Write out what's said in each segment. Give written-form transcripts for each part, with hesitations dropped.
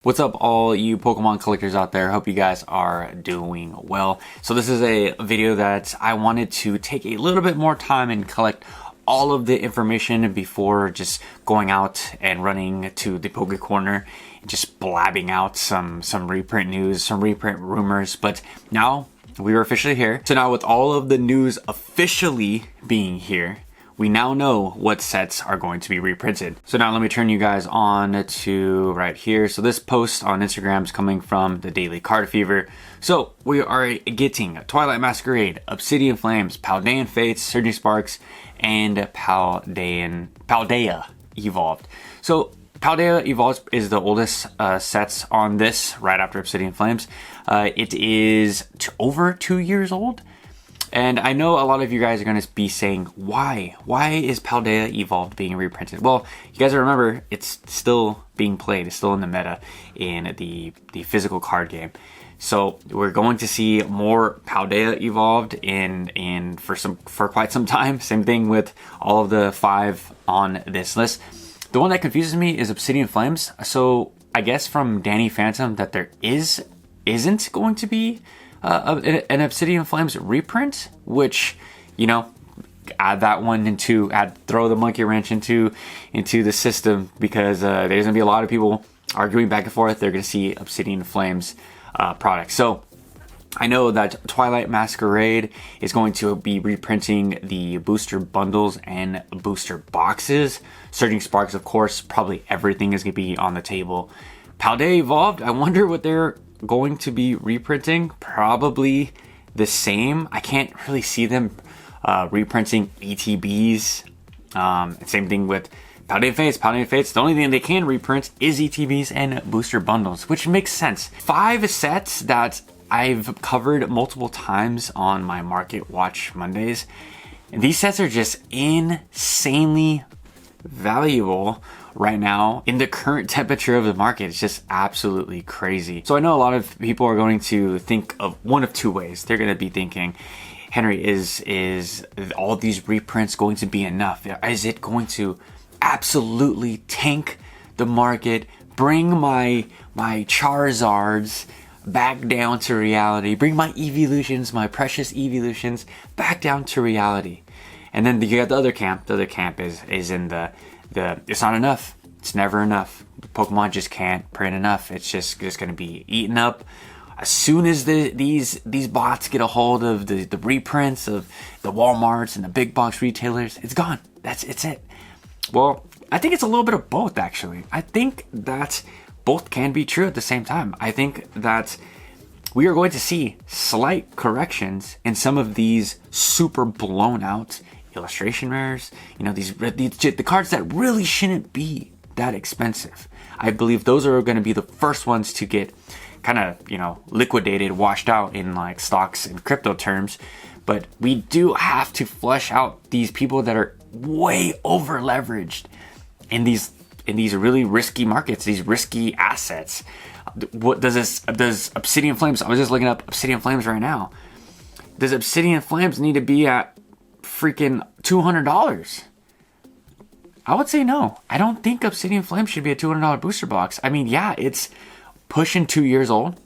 What's up, all you Pokemon collectors out there? Hope you guys are doing well. So this is a video that I wanted to take a little bit more time and collect all of the information before just going out and running to the Poke Corner and just blabbing out some reprint news, some reprint rumors. But now we are officially here. So now with all of the news officially being here, we now know what sets are going to be reprinted. So now let me turn you guys on to right here. So this post on Instagram is coming from the Daily Card Fever. So we are getting Twilight Masquerade, Obsidian Flames, Paldean Fates, Surging Sparks, and Paldea Evolved. So Paldea Evolved is the oldest sets on this, right after Obsidian Flames. It is over 2 years old. And I know a lot of you guys are going to be saying, why? Why is Paldea Evolved being reprinted? Well, you guys remember, it's still being played. It's still in the meta in the physical card game. So we're going to see more Paldea Evolved for quite some time. Same thing with all of the 5 on this list. The one that confuses me is Obsidian Flames. So I guess from Danny Phantom that there isn't going to be an Obsidian Flames reprint, which, you know, add that one throw the monkey wrench into the system, because there's gonna be a lot of people arguing back and forth. They're gonna see Obsidian Flames products. So I know that Twilight Masquerade is going to be reprinting the booster bundles and booster boxes. Surging Sparks, of course, probably everything is gonna be on the table. Paldea Evolved, I wonder what they're going to be reprinting. Probably the same. I can't really see them reprinting ETBs. Same thing with Paldean Fates. Paldean Fates, the only thing they can reprint is ETBs and booster bundles, which makes sense. 5 sets that I've covered multiple times on my Market Watch Mondays, and these sets are just insanely valuable right now in the current temperature of the market. It's just absolutely crazy. So I know a lot of people are going to think of one of 2 ways. They're going to be thinking, Henry, is all these reprints going to be enough? Is it going to absolutely tank the market, bring my Charizards back down to reality, bring my evolutions, my precious evolutions back down to reality? And then you got the other camp. The other camp is in the it's not enough. It's never enough. Pokemon just can't print enough. It's just going to be eaten up. As soon as these bots get a hold of the reprints of the Walmarts and the big box retailers, it's gone. It's it. Well, I think it's a little bit of both, actually. I think that both can be true at the same time. I think that we are going to see slight corrections in some of these super blown out illustration rares, you know, the cards that really shouldn't be that expensive. I believe those are going to be the first ones to get kind of, you know, liquidated, washed out in like stocks and crypto terms. But we do have to flush out these people that are way over leveraged in these really risky markets, these risky assets. What does Obsidian Flames? I was just looking up Obsidian Flames right now. Does Obsidian Flames need to be at freaking $200? I would say no. I don't think Obsidian Flames should be a $200 booster box. I mean, yeah, it's pushing 2 years old.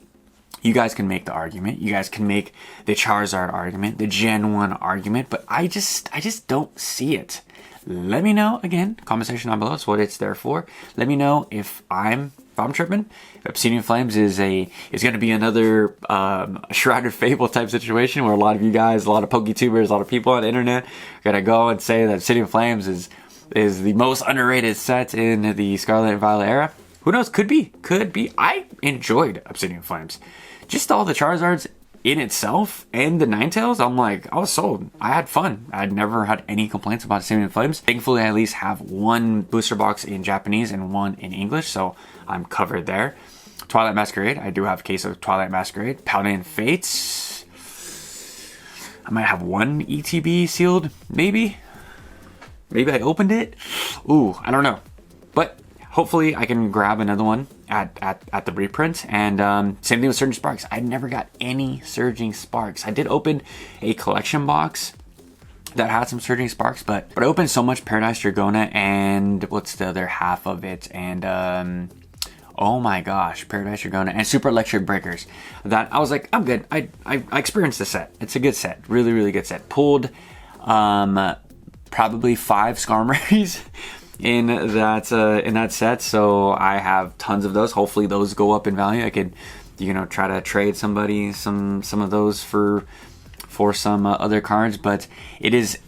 You guys can make the argument. You guys can make the Charizard argument, the Gen 1 argument, but I just don't see it. Let me know, again, comment section down below. That's what it's there for. Let me know if I'm tripping. Obsidian Flames is going to be another Shrouded Fable type situation where a lot of you guys, a lot of PokeTubers, a lot of people on the internet are going to go and say that Obsidian Flames is the most underrated set in the Scarlet and Violet era. Who knows? Could be. I enjoyed Obsidian Flames. Just all the Charizards in itself and the Ninetales, I'm like, I was sold. I had fun. I'd never had any complaints about Obsidian Flames. Thankfully, I at least have 1 booster box in Japanese and 1 in English, so I'm covered there. Twilight Masquerade, I do have a case of Twilight Masquerade. Paldean Fates, I might have 1 ETB sealed, maybe. Maybe I opened it. Ooh, I don't know. But hopefully I can grab another one at the reprint. And same thing with Surging Sparks. I never got any Surging Sparks. I did open a collection box that had some Surging Sparks, but I opened so much Paradise Dragona and what's the other half of it, and Oh my gosh, Paradise Dragona and Super Electric Breakers. That I was like, I'm good. I experienced the set. It's a good set. Really, really good set. Pulled probably 5 Skarmories in that set. So I have tons of those. Hopefully those go up in value. I could, try to trade somebody some of those for some other cards, but it is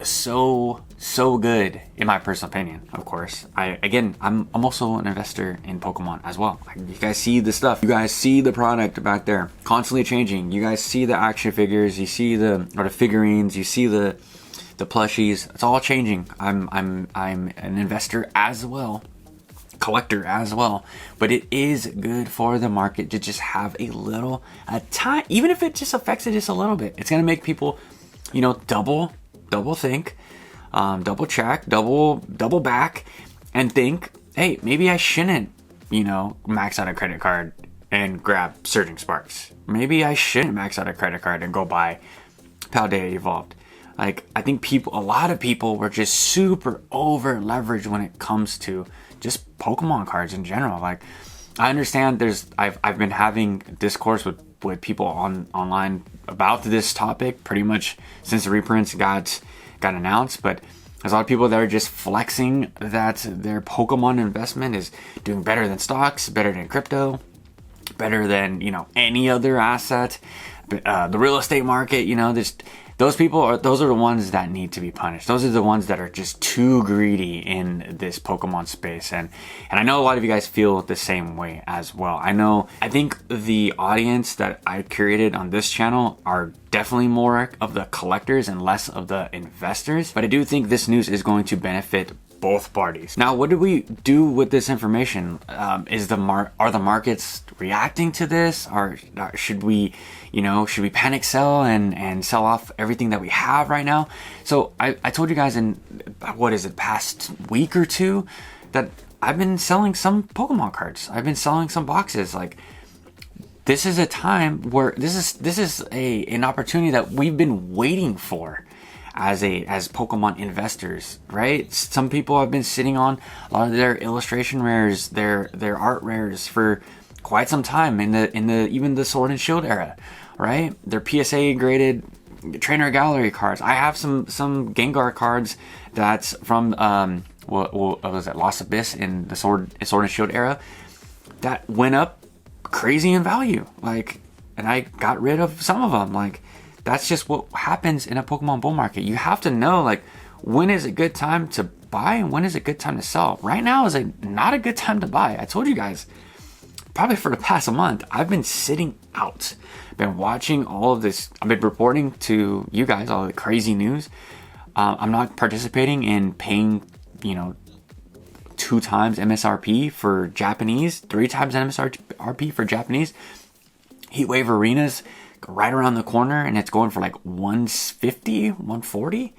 so good in my personal opinion. Of course, I'm also an investor in Pokemon as well. You guys see the stuff, you guys see the product back there constantly changing. You guys see the action figures, you see the figurines, you see the plushies. It's all changing. I'm an investor as well, collector as well, but it is good for the market to just have a time, even if it just affects it just a little bit. It's gonna make people, double think, double check, double back, and think, hey, maybe I shouldn't, max out a credit card and grab Surging Sparks. Maybe I shouldn't max out a credit card and go buy Paldea Evolved. Like, I think a lot of people were just super over leveraged when it comes to just Pokemon cards in general. Like, I understand I've been having discourse with people online about this topic pretty much since the reprints got announced, but there's a lot of people that are just flexing that their Pokemon investment is doing better than stocks, better than crypto, better than any other asset, the real estate market. Those are the ones that need to be punished. Those are the ones that are just too greedy in this Pokemon space. And I know a lot of you guys feel the same way as well. I think the audience that I curated on this channel are definitely more of the collectors and less of the investors. But I do think this news is going to benefit both parties. Now, what do we do with this information? Are the markets reacting to this, or should we panic sell and sell off everything that we have right now? So I told you guys in past week or two that I've been selling some Pokemon cards. I've been selling some boxes. Like, this is a time where this is an opportunity that we've been waiting for as Pokemon investors, right? Some people have been sitting on a lot of their illustration rares, their art rares for quite some time in the even the Sword and Shield era, right? Their PSA graded trainer gallery cards. I have some Gengar cards that's from what was that, Lost Abyss in the Sword and Shield era that went up crazy in value. Like, and I got rid of some of them. Like, that's just what happens in a Pokemon bull market. You have to know, like, when is a good time to buy and when is a good time to sell. Right now is not a good time to buy. I told you guys, probably for the past month, I've been sitting out. Been watching all of this. I've been reporting to you guys all the crazy news. I'm not participating in paying, 2 times MSRP for Japanese, 3 times MSRP for Japanese. Heatwave Arenas right around the corner, and it's going for like 150, 140.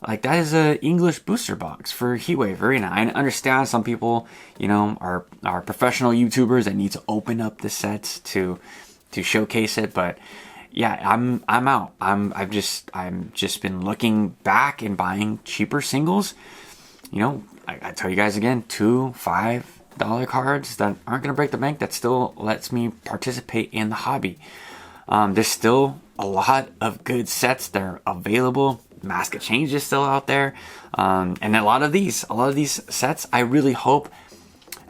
Like, that is a English booster box for Heatwave Arena. I understand some people, are professional YouTubers that need to open up the sets to showcase it, but yeah, I'm out. I'm just been looking back and buying cheaper singles. I tell you guys again, $2, $5 cards that aren't gonna break the bank. That still lets me participate in the hobby. There's still a lot of good sets that are available. Mask of Change is still out there, and a lot of these sets, I really hope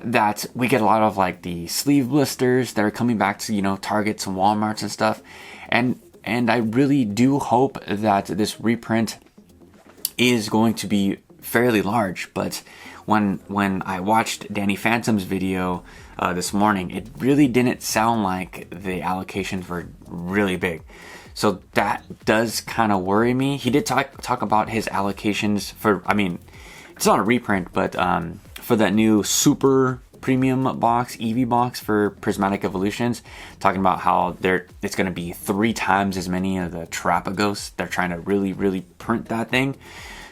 that we get a lot of like the sleeve blisters that are coming back to Targets and Walmarts and stuff, and I really do hope that this reprint is going to be fairly large. But when I watched Danny Phantom's video this morning, it really didn't sound like the allocations were really big. So that does kind of worry me. He did talk about his allocations for, it's not a reprint, but for that new super premium box, EV box for Prismatic Evolutions, talking about how it's going to be 3 times as many of the Terrapagos. They're trying to really, really print that thing.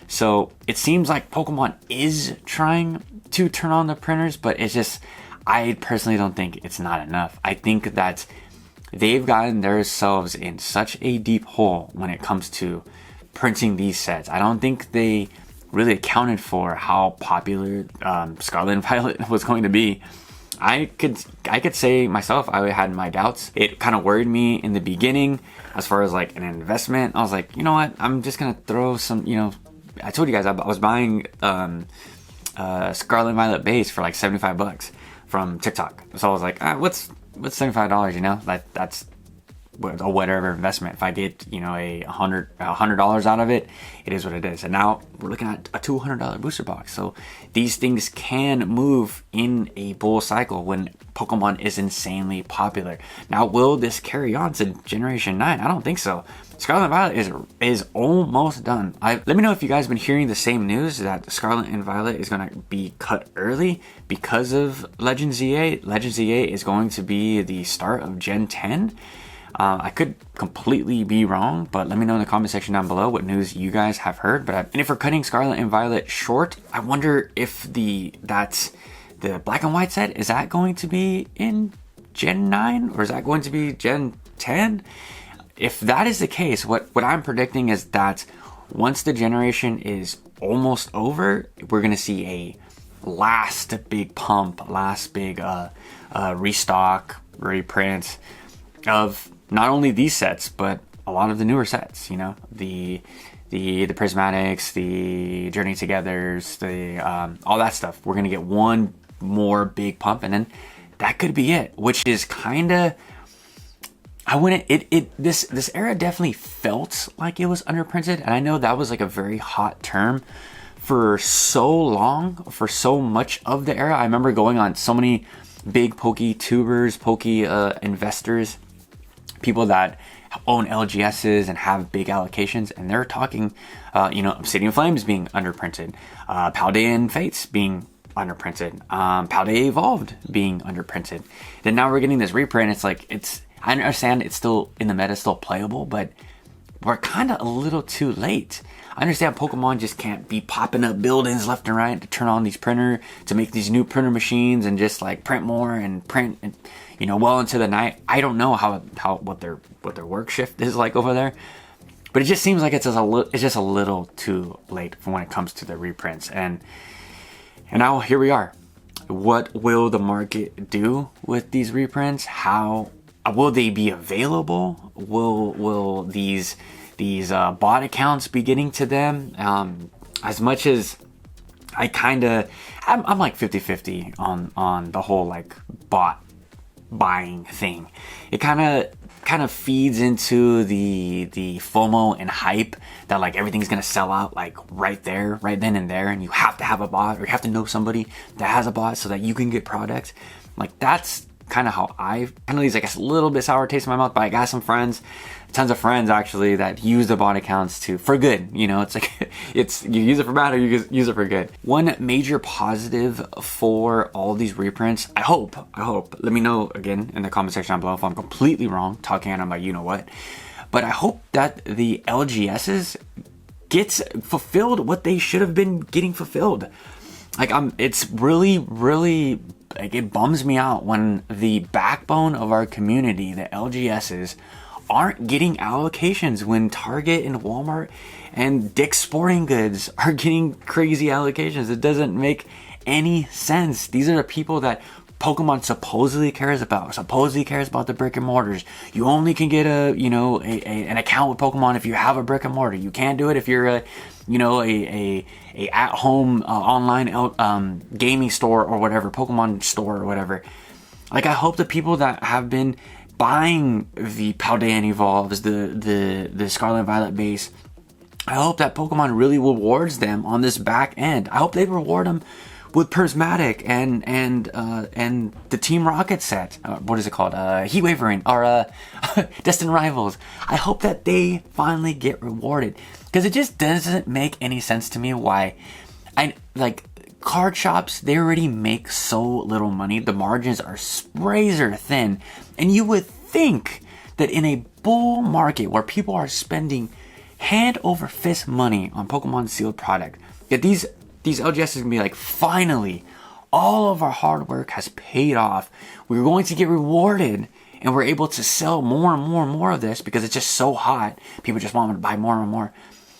So it seems like Pokemon is trying to turn on the printers, but it's just, I personally don't think it's not enough. I think that they've gotten themselves in such a deep hole when it comes to printing these sets. I don't think they really accounted for how popular Scarlet and Violet was going to be I could say myself, I had my doubts. It kind of worried me in the beginning as far as like an investment. I was like, you know what? I'm just gonna throw some. I told you guys I was buying Scarlet Violet base for like $75 from TikTok. So I was like, what's $75? That's a whatever investment. If I get $100 out of it, it is what it is. And now we're looking at a $200 booster box. So these things can move in a bull cycle when Pokemon is insanely popular. Now, will this carry on to Generation 9? I don't think so. Scarlet and Violet is almost done. Let me know if you guys have been hearing the same news that Scarlet and Violet is going to be cut early because of Legend Z8. Legend Z8 is going to be the start of Gen 10. I could completely be wrong, but let me know in the comment section down below what news you guys have heard. And if we're cutting Scarlet and Violet short, I wonder if that's the black and white set, is that going to be in Gen 9 or is that going to be Gen 10? If that is the case, what I'm predicting is that once the generation is almost over, we're going to see a last big pump, last big restock, reprint of not only these sets, but a lot of the newer sets, the Prismatics, the Journey Togethers, all that stuff. We're going to get one more big pump, and then that could be it, which is kind of, this era definitely felt like it was underprinted, and I know that was like a very hot term for so long, for so much of the era. I remember going on so many big Poke-tubers, investors, people that own LGSs and have big allocations, and they're talking, Obsidian Flames being underprinted, Paldean Fates being underprinted, Paldea Evolved being underprinted. Then now we're getting this reprint. I understand it's still in the meta, still playable, but we're kind of a little too late. I understand Pokemon just can't be popping up buildings left and right to turn on these to make these new printer machines and just like print more and print, and, well into the night. I don't know what their work shift is like over there, but it just seems like it's just a little too late for when it comes to the reprints. And now here we are. What will the market do with these reprints? How will they be available? Will these bot accounts be getting to them? As much as I'm like 50-50 on the whole like bot buying thing. It kind of feeds into the FOMO and hype that like everything's gonna sell out like right then and there, and you have to have a bot or you have to know somebody that has a bot so that you can get products. Like that's kind of how leaves like a little bit sour taste in my mouth. But I got some friends, tons of friends actually, that use the bot accounts for good. It's like you use it for bad or you use it for good. One major positive for all these reprints, I hope, let me know again in the comment section down below if I'm completely wrong, talking on my what, but I hope that the LGSs gets fulfilled what they should have been getting fulfilled. Like it's really like it bums me out when the backbone of our community, the LGSs, aren't getting allocations when Target and Walmart and Dick's Sporting Goods are getting crazy allocations. It doesn't make any sense. These are the people that Pokemon supposedly cares about the brick and mortars. You only can get an account with Pokemon if you have a brick and mortar. You can't do it if you're a at-home online gaming store or whatever, Pokemon store or whatever. Like I hope the people that have been buying the Paldean Evolves, the Scarlet and Violet base, I hope that Pokemon really rewards them on this back end. I hope they reward them with Prismatic and the Team Rocket set. What is it called? Heat Wavering or Destined Rivals. I hope that they finally get rewarded, because it just doesn't make any sense to me why card shops, they already make so little money. The margins are razor thin, and you would think that in a bull market where people are spending hand over fist money on Pokemon sealed product, that these LGSs can be like, finally, all of our hard work has paid off. We're going to get rewarded, and we're able to sell more and more and more of this because it's just so hot. People just want to buy more and more.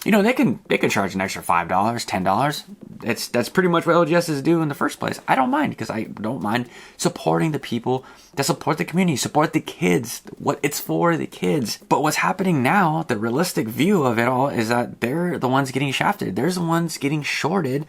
you know, they can charge an extra $5, $10. That's pretty much what LGSs do in the first place. I don't mind, because I don't mind supporting the people that support the community, support the kids. What it's for, the kids. But what's happening now, the realistic view of it all, is that they're the ones getting shafted. They're the ones getting shorted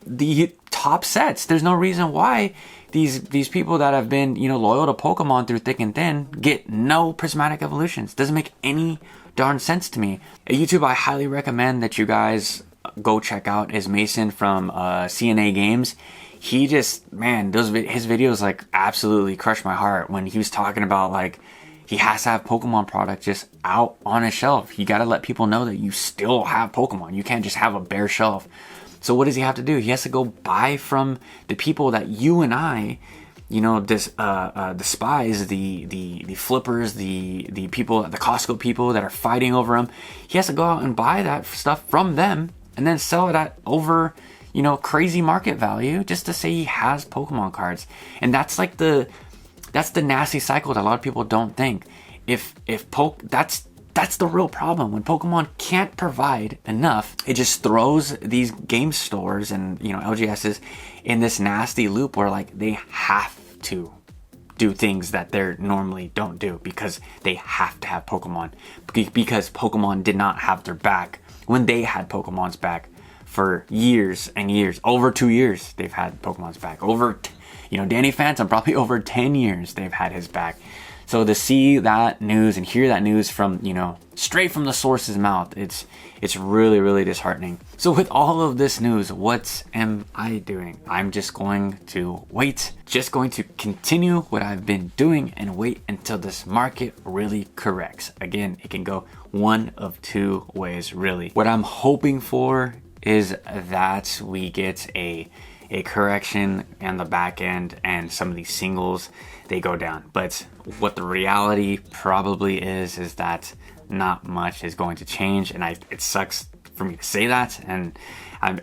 the top sets. There's no reason why these people that have been, you know, loyal to Pokemon through thick and thin get no prismatic evolutions. Doesn't make any darn sense to me. A YouTube I highly recommend that you guys go check out is Mason from CNA Games. He just, man, his videos like absolutely crushed my heart when he was talking about like he has to have Pokemon product just out on a shelf. You got to let people know that you still have Pokemon. You can't just have a bare shelf. So what does he have to do? He has to go buy from the people that you and I, you know, despise, the flippers, the people, the Costco people that are fighting over him. He has to go out and buy that stuff from them and then sell it at over, you know, crazy market value just to say he has Pokemon cards. And that's like that's the nasty cycle that a lot of people don't think. That's the real problem. When Pokemon can't provide enough, it just throws these game stores and, you know, LGSs in this nasty loop where like they have to do things that they normally don't do because they have to have Pokemon, because Pokemon did not have their back when they had Pokemon's back for years and years. Over 2 years they've had Pokemon's back. Over, you know, Danny Phantom, probably over 10 years they've had his back. So to see that news and hear that news from, you know, straight from the source's mouth, it's really, really disheartening. So with all of this news, what am I doing? I'm just going to wait, just going to continue what I've been doing and wait until this market really corrects. Again, it can go one of two ways, really. What I'm hoping for is that we get a correction on the back end and some of these singles, they go down. But what the reality probably is that not much is going to change, and it sucks for me to say that. And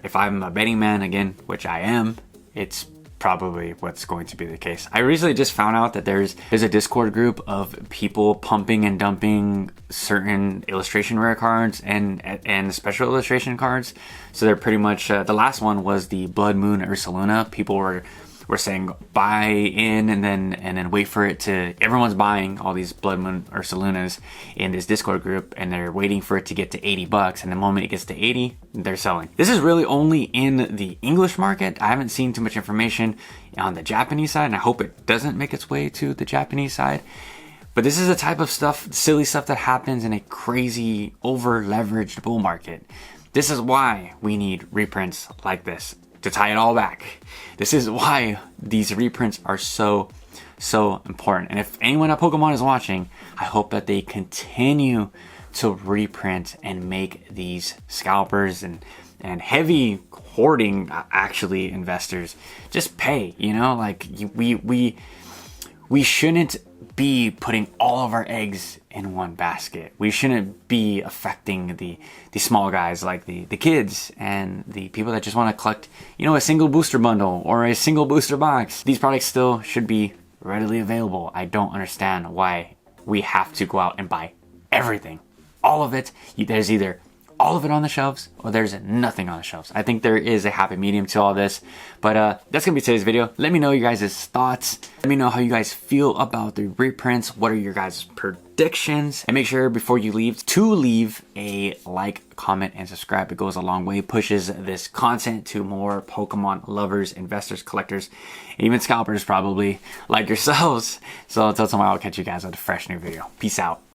if I'm a betting man again, which I am, it's probably what's going to be the case. I recently just found out that there's a Discord group of people pumping and dumping certain illustration rare cards and special illustration cards. So they're pretty much the last one was the Blood Moon Ursaluna. People were saying buy in and then wait for it to, everyone's buying all these Blood Moon Ursalunas in this Discord group, and they're waiting for it to get to $80, and the moment it gets to 80, they're selling. This is really only in the English market. I haven't seen too much information on the Japanese side, and I hope it doesn't make its way to the Japanese side. But this is the type of stuff, silly stuff that happens in a crazy over-leveraged bull market. This is why we need reprints like this. To tie it all back, this is why these reprints are so important. And if anyone at Pokemon is watching, I hope that they continue to reprint and make these scalpers and heavy hoarding actually investors just pay. You know, like we shouldn't be putting all of our eggs in one basket. We shouldn't be affecting the small guys like the kids and the people that just want to collect, you know, a single booster bundle or a single booster box. These products still should be readily available. I don't understand why we have to go out and buy everything. All of it. There's either all of it on the shelves or there's nothing on the shelves. I think there is a happy medium to all this. But that's gonna be today's video. Let me know your guys' thoughts. Let me know how you guys feel about the reprints. What are your guys' predictions? And make sure before you leave to leave a like, comment, and subscribe. It goes a long way, pushes this content to more Pokemon lovers, investors, collectors, and even scalpers probably like yourselves. So until tomorrow, I'll catch you guys with a fresh new video. Peace out.